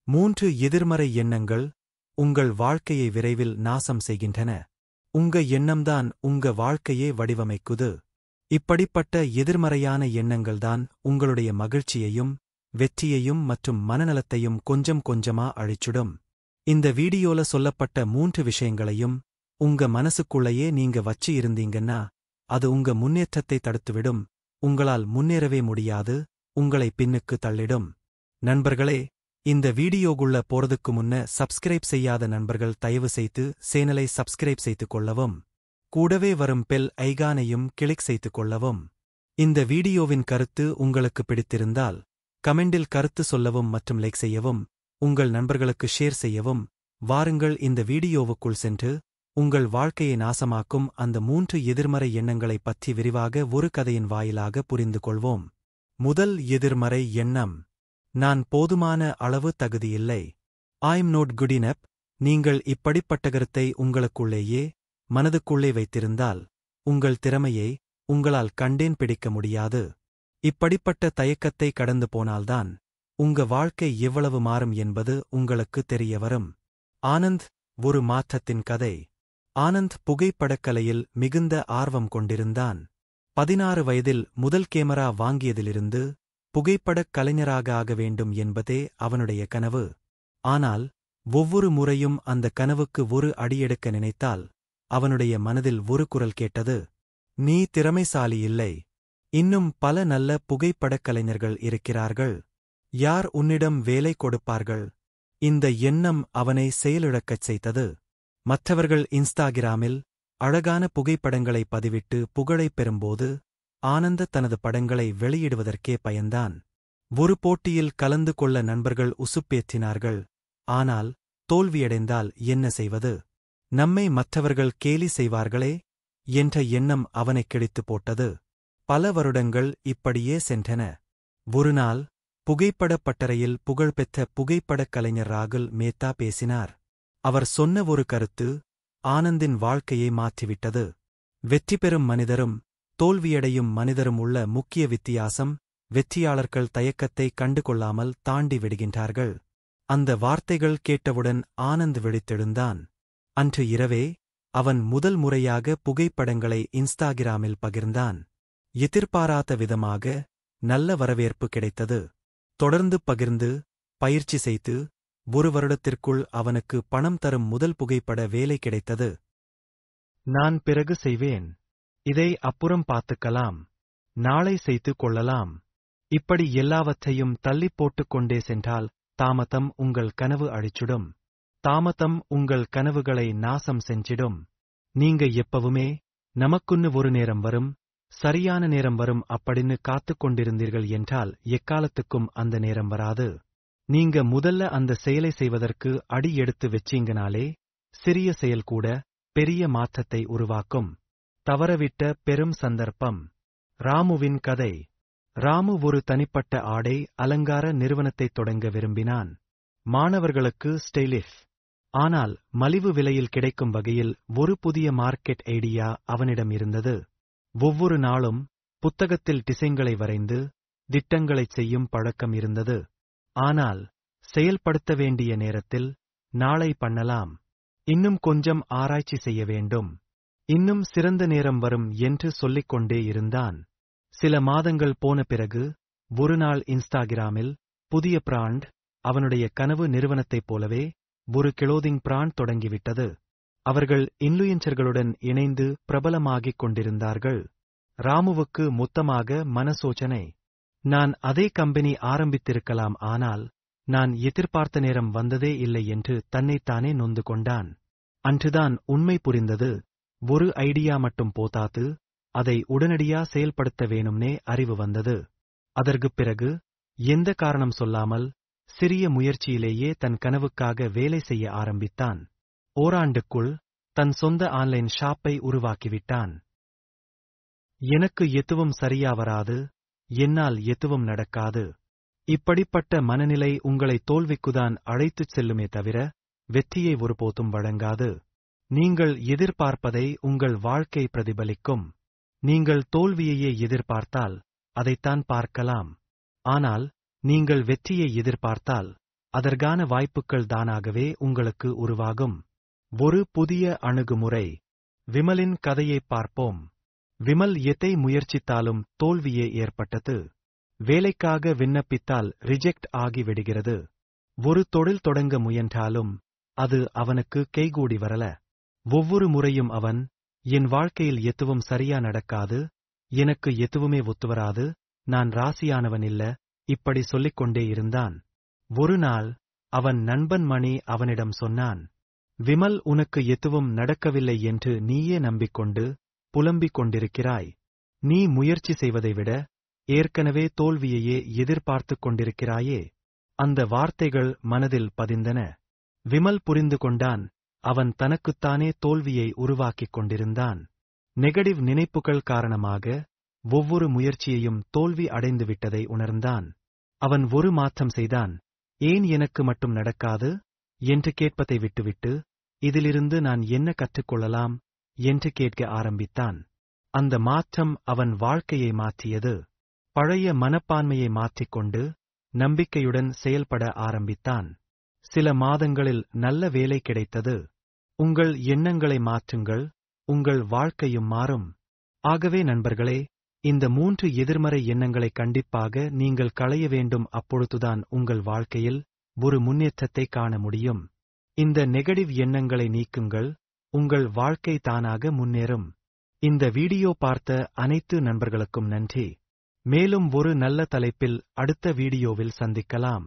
3 எதிர்மறை எண்ணங்கள் உங்கள் வாழ்க்கையை விரைவில் நாசம் செய்கின்றன. உங்க எண்ணம்தான் உங்க வாழ்க்கையே வடிவமைக்குது. இப்படிப்பட்ட எதிர்மறையான எண்ணங்கள்தான் உங்களுடைய மகிழ்ச்சியையும் வெற்றியையும் மற்றும் மனநலத்தையும் கொஞ்சம் கொஞ்சமா அழிச்சுடும். இந்த வீடியோல சொல்லப்பட்ட 3 விஷயங்களையும் உங்க மனசுக்குள்ளேயே நீங்க வச்சு இருந்தீங்கன்னா அது உங்க முன்னேற்றத்தை தடுத்துவிடும். உங்களால் முன்னேறவே முடியாது, உங்களை பின்னுக்கு தள்ளிடும். நண்பர்களே, இந்த வீடியோக்குள்ள போறதுக்கு முன்ன சப்ஸ்கிரைப் செய்யாத நண்பர்கள் தயவு செய்து சேனலை சப்ஸ்கிரைப் செய்து கொள்ளவும். கூடவே வரும் பெல் ஐகானையும் கிளிக் செய்து கொள்ளவும். இந்த வீடியோவின் கருத்து உங்களுக்கு பிடித்திருந்தால் கமெண்டில் கருத்து சொல்லவும் மற்றும் லைக் செய்யவும், உங்கள் நண்பர்களுக்கு ஷேர் செய்யவும். வாருங்கள் இந்த வீடியோவுக்குள் சென்று உங்கள் வாழ்க்கையை நாசமாக்கும் அந்த 3 எதிர்மறை எண்ணங்களைப் பற்றி விரிவாக ஒரு கதையின் வாயிலாக புரிந்து கொள்வோம். முதல் எதிர்மறை எண்ணம், நான் போதுமான அளவு தகுதியில்லை. ஐம் நோட் குட் இனப். நீங்கள் இப்படிப்பட்ட கருத்தை உங்களுக்குள்ளேயே மனதுக்குள்ளே வைத்திருந்தால் உங்கள் திறமையை உங்களால் கண்டேன் பிடிக்க முடியாது. இப்படிப்பட்ட தயக்கத்தை கடந்து போனால்தான் உங்க வாழ்க்கை எவ்வளவு மாறும் என்பது உங்களுக்கு தெரியவரும். ஆனந்த், ஒரு மாற்றத்தின் கதை. ஆனந்த் புகைப்படக்கலையில் மிகுந்த ஆர்வம் கொண்டிருந்தான். 16 வயதில் முதல் கேமரா வாங்கியதிலிருந்து புகைப்படக் கலைஞராக ஆக வேண்டும் என்பதே அவனுடைய கனவு. ஆனால் ஒவ்வொரு முறையும் அந்த கனவுக்கு ஒரு அடியெடுக்க நினைத்தால் அவனுடைய மனதில் ஒரு குரல் கேட்டது, நீ திறமைசாலி இல்லை. இன்னும் பல நல்ல புகைப்படக் கலைஞர்கள் இருக்கிறார்கள். யார் உன்னிடம் வேலை கொடுப்பார்கள்? இந்த எண்ணம் அவனை செயலிழக்கச் செய்தது. மற்றவர்கள் இன்ஸ்டாகிராமில் அழகான புகைப்படங்களை பதிவிட்டு புகழைப் பெறும்போது ஆனந்த தனது படங்களை வெளியிடுவதற்கே பயந்தான். ஒரு போட்டியில் கலந்து கொள்ள நண்பர்கள் உசுப்பேற்றினார்கள். ஆனால் தோல்வியடைந்தால் என்ன செய்வது? நம்மை மற்றவர்கள் கேலி செய்வார்களே என்ற எண்ணம் அவனைக் கிழித்துப் போட்டது. பல வருடங்கள் இப்படியே சென்றன. ஒருநாள் புகைப்படப் பட்டறையில் புகழ்பெற்ற புகைப்படக் கலைஞர் ராகுல் மேத்தா பேசினார். அவர் சொன்ன ஒரு கருத்து ஆனந்தின் வாழ்க்கையை மாற்றிவிட்டது. வெற்றி பெறும் மனிதரும் தோல்வியடையும் மனிதரும் உள்ள முக்கிய வித்தியாசம், வெற்றியாளர்கள் தயக்கத்தை கண்டுகொள்ளாமல் தாண்டி விடுகின்றார்கள். அந்த வார்த்தைகள் கேட்டவுடன் ஆனந்த் விழித்தெழுந்தான். அன்று இரவே அவன் முதல் முறையாக புகைப்படங்களை இன்ஸ்டாகிராமில் பகிர்ந்தான். எதிர்பாராத விதமாக நல்ல வரவேற்பு கிடைத்தது. தொடர்ந்து பகிர்ந்து பயிற்சி செய்து 1 வருடத்திற்குள் அவனுக்கு பணம் தரும் முதல் புகைப்பட வேலை கிடைத்தது. நான் பிறகு செய்வேன், இதை அப்புறம் பார்த்துக்கலாம், நாளை செய்து கொள்ளலாம், இப்படி எல்லாவற்றையும் தள்ளிப் போட்டுக் கொண்டே சென்றால் தாமதம் உங்கள் கனவு அழிச்சுடும். தாமதம் உங்கள் கனவுகளை நாசம் செஞ்சிடும். நீங்க எப்பவுமே நமக்குன்னு ஒரு நேரம் வரும், சரியான நேரம் வரும் அப்படின்னு காத்துக் கொண்டிருந்தீர்கள் என்றால் எக்காலத்துக்கும் அந்த நேரம் வராது. நீங்க முதல்ல அந்த செயலை செய்வதற்கு அடி எடுத்து வச்சீங்கனாலே சிறிய செயல் கூட பெரிய மாற்றத்தை உருவாக்கும். தவறவிட்ட பெரும் சந்தர்ப்பம். ராமுவின் கதை. ராமு ஒரு தனிப்பட்ட ஆடை அலங்கார நிறுவனத்தைத் தொடங்க விரும்பினான். மாணவர்களுக்கு ஸ்டைலிஷ் ஆனால் மலிவு விலையில் கிடைக்கும் வகையில் ஒரு புதிய மார்க்கெட் ஐடியா அவனிடம் இருந்தது. ஒவ்வொரு நாளும் புத்தகத்தில் டிசைன்களை வரைந்து திட்டங்களைச் செய்யும் பழக்கம் இருந்தது. ஆனால் செயல்படுத்த வேண்டிய நேரத்தில் நாளை பண்ணலாம், இன்னும் கொஞ்சம் ஆராய்ச்சி செய்ய வேண்டும், இன்னும் சிறந்த நேரம் வரும் என்று சொல்லிக்கொண்டே இருந்தான். சில மாதங்கள் போன பிறகு ஒரு நாள் இன்ஸ்டாகிராமில் புதிய பிராண்ட், அவனுடைய கனவு நிறுவனத்தைப் போலவே ஒரு கிளோதிங் பிராண்ட் தொடங்கிவிட்டது. அவர்கள் இன்ஃப்ளூயன்சர்களுடன் இணைந்து பிரபலமாகிக் கொண்டிருந்தார்கள். ராமுவுக்கு மொத்தமாக மனசோச்சனை. நான் அதே கம்பெனி ஆரம்பித்திருக்கலாம், ஆனால் நான் எதிர்பார்த்த நேரம் வந்ததே இல்லை என்று தன்னைத்தானே நொந்து கொண்டான். அன்றுதான் உண்மை புரிந்தது, ஒரு ஐடியா மட்டும் போதாது, அதை உடனடியா செயல்படுத்த வேணும்னே அறிவு வந்தது. அதற்குப் பிறகு எந்த காரணம் சொல்லாமல் சிறிய முயற்சியிலேயே தன் கனவுக்காக வேலை செய்ய ஆரம்பித்தான். ஓராண்டுக்குள் தன் சொந்த ஆன்லைன் ஷாப்பை உருவாக்கிவிட்டான். எனக்கு எதுவும் சரியா வராது, என்னால் எதுவும் நடக்காது. இப்படிப்பட்ட மனநிலை உங்களை தோல்விக்குதான் அழைத்துச் செல்லுமே தவிர வெற்றியை ஒருபோதும் வழங்காது. நீங்கள் எதிர்பார்ப்பதை உங்கள் வாழ்க்கை பிரதிபலிக்கும். நீங்கள் தோல்வியையே எதிர்பார்த்தால் அதைத்தான் பார்க்கலாம். ஆனால் நீங்கள் வெற்றியை எதிர்பார்த்தால் அதற்கான வாய்ப்புகள் தானாகவே உங்களுக்கு உருவாகும். ஒரு புதிய அணுகுமுறை. விமலின் கதையைப் பார்ப்போம். விமல் எதை முயற்சித்தாலும் தோல்வியே ஏற்பட்டது. வேலைக்காக விண்ணப்பித்தால் ரிஜெக்ட் ஆகிவிடுகிறது. ஒரு தொழில் தொடங்க முயன்றாலும் அது அவனுக்கு கைகூடி வரல. ஒவ்வொரு முறையும் அவன், என் வாழ்க்கையில் எதுவும் சரியா நடக்காது, எனக்கு எதுவுமே ஒத்துவராது, நான் ராசியானவன் இல்ல, இப்படி சொல்லிக்கொண்டே இருந்தான். ஒரு நாள் அவன் நண்பன் மணி அவனிடம் சொன்னான், விமல், உனக்கு எதுவும் நடக்கவில்லை என்று நீயே நம்பிக்கொண்டு புலம்பிக் கொண்டிருக்கிறாய். நீ முயற்சி செய்வதை விட ஏற்கனவே தோல்வியையே எதிர்பார்த்துக் கொண்டிருக்கிறாயே. அந்த வார்த்தைகள் மனதில் பதிந்தன. விமல் புரிந்து கொண்டான், அவன் தனக்குத்தானே தோல்வியை உருவாக்கிக் கொண்டிருந்தான். நெகட்டிவ் நினைப்புகள் காரணமாக ஒவ்வொரு முயற்சியையும் தோல்வி அடைந்துவிட்டதை உணர்ந்தான். அவன் ஒரு மாற்றம் செய்தான். ஏன் எனக்கு மட்டும் நடக்காது என்று கேட்பதை விட்டுவிட்டு, இதிலிருந்து நான் என்ன கற்றுக்கொள்ளலாம் என்று கேட்க ஆரம்பித்தான். அந்த மாற்றம் அவன் வாழ்க்கையை மாற்றியது. பழைய மனப்பான்மையை மாற்றிக்கொண்டு நம்பிக்கையுடன் செயல்பட ஆரம்பித்தான். சில மாதங்களில் நல்ல வேலை கிடைத்தது. உங்கள் எண்ணங்களை மாற்றுங்கள், உங்கள் வாழ்க்கையும் மாறும். ஆகவே நண்பர்களே, இந்த 3 எதிர்மறை எண்ணங்களை கண்டிப்பாக நீங்கள் களைய வேண்டும். அப்பொழுதுதான் உங்கள் வாழ்க்கையில் ஒரு முன்னேற்றத்தை காண முடியும். இந்த நெகட்டிவ் எண்ணங்களை நீக்குங்கள், உங்கள் வாழ்க்கை தானாக முன்னேறும். இந்த வீடியோ பார்த்த அனைத்து நண்பர்களுக்கும் நன்றி. மேலும் ஒரு நல்ல தலைப்பில் அடுத்த வீடியோவில் சந்திக்கலாம்.